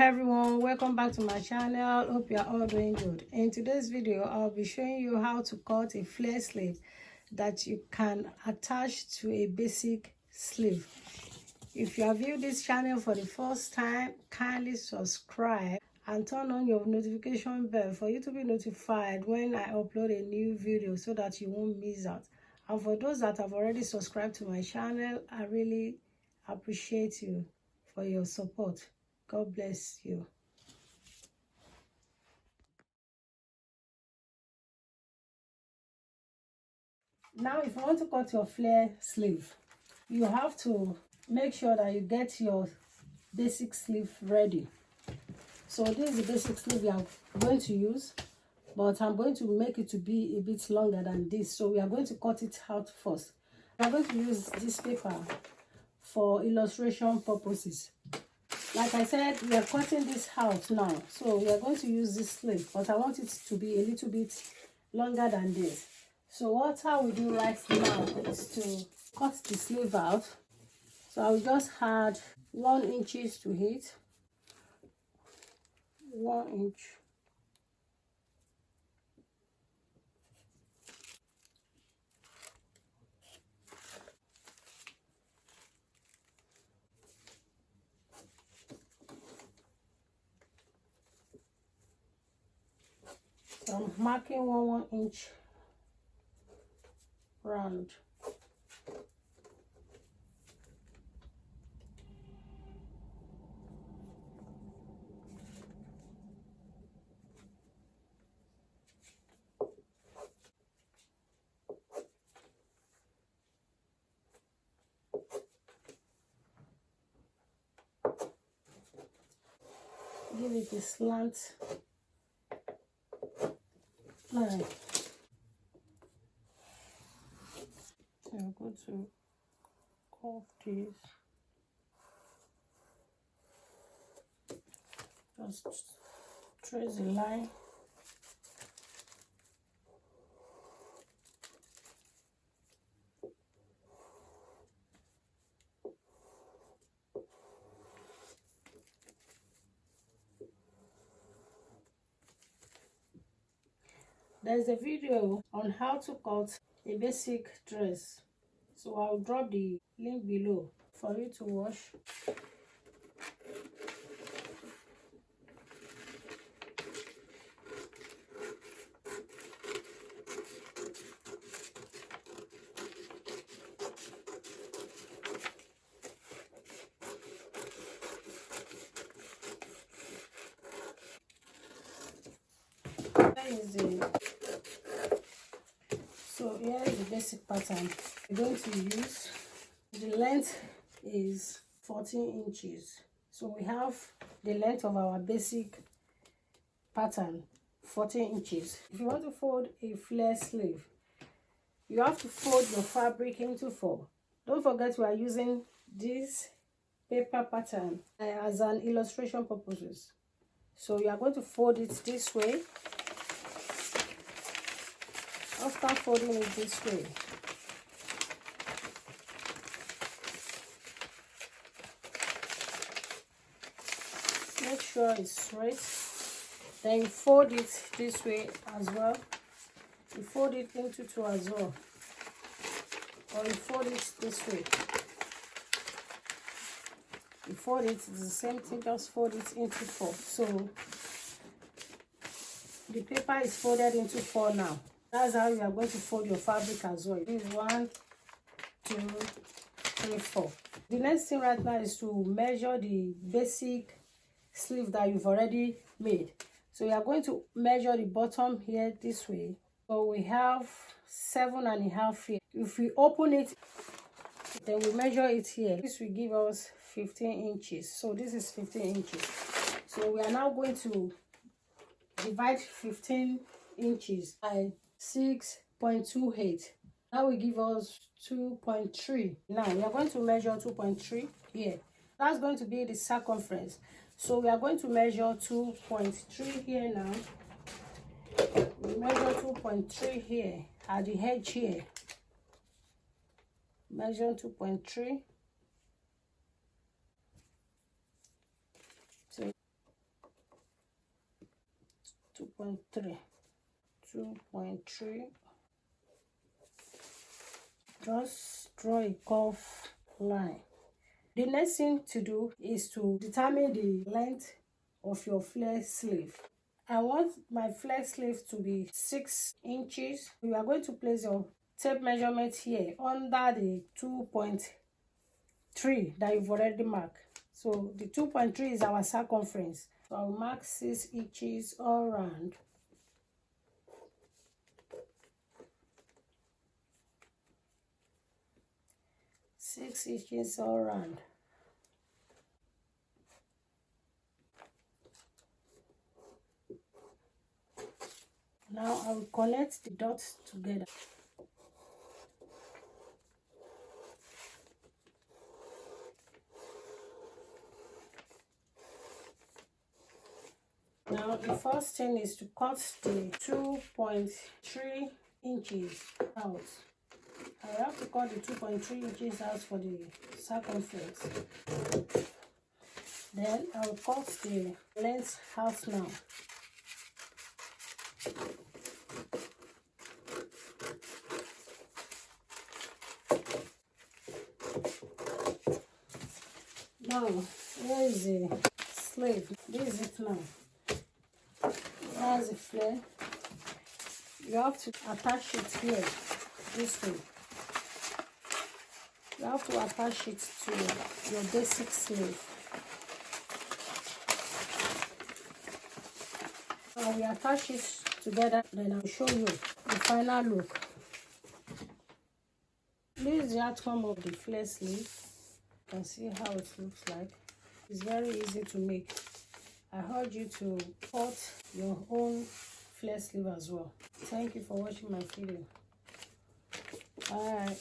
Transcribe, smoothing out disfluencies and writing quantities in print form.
everyone, welcome back to my channel. Hope you are all doing good. In today's video I'll be showing you how to cut a flare sleeve that you can attach to a basic sleeve. If you have viewed this channel for the first time, kindly subscribe and turn on your notification bell for you to be notified when I upload a new video so that you won't miss out. And for those that have already subscribed to my channel, I really appreciate you for your support. God bless you. Now, if you want to cut your flare sleeve, you have to make sure that you get your basic sleeve ready. So this is the basic sleeve we are going to use, but I'm going to make it to be a bit longer than this. So we are going to cut it out first. We are going to use this paper for illustration purposes. Like I said, we are cutting this out now, so we are going to use this sleeve, but I want it to be a little bit longer than this. So what I will do right now is to cut the sleeve out. So I will just add 1 inch to it. 1 inch. So I'm marking 1 inch round. Give it a slant line. So I'm going to cut this. Just trace a line. There's a video on how to cut a basic dress, so I'll drop the link below for you to watch. Here is the basic pattern we're going to use. The length is 14 inches. So we have the length of our basic pattern, 14 inches. If you want to fold a flare sleeve, you have to fold your fabric into 4. Don't forget we are using this paper pattern as an illustration purposes. So you are going to fold it this way. After folding it this way, make sure it's straight. Then you fold it this way as well. You fold it into 2 as well, or you fold it this way. You fold it, it's the same thing, just fold it into 4. So the paper is folded into 4 now. That's how you are going to fold your fabric as well. This is 1, 2, 3, 4. The next thing right now is to measure the basic sleeve that you've already made. So you are going to measure the bottom here this way. So we have 7.5 here. If we open it, then we measure it here. This will give us 15 inches. So this is 15 inches. So we are now going to divide 15 inches by 6.28. That will give us 2.3. Now we are going to measure 2.3 here. That's going to be the circumference. So we are going to measure 2.3 here now. We measure 2.3 here at the edge here. Measure 2.3. So 2.3, 2.3. Just draw a curve line. The next thing to do is to determine the length of your flare sleeve. I want my flare sleeve to be 6 inches. You are going to place your tape measurement here under the 2.3 that you've already marked. So the 2.3 is our circumference. So I'll mark 6 inches all around. Six inches all around. Now I will connect the dots together. Now the first thing is to cut the 2.3 inches out. I have to cut the 2.3 inches out for the circumference. Then I will cut the length out now. Now, here is the sleeve. This is it now. That's the flare. You have to attach it here, this way. You have to attach it to your basic sleeve. Now we attach it together, then I'll show you the final look. This is the outcome of the flare sleeve. You can see how it looks like. It's very easy to make. I urge you to cut your own flare sleeve as well. Thank you for watching my video. Bye.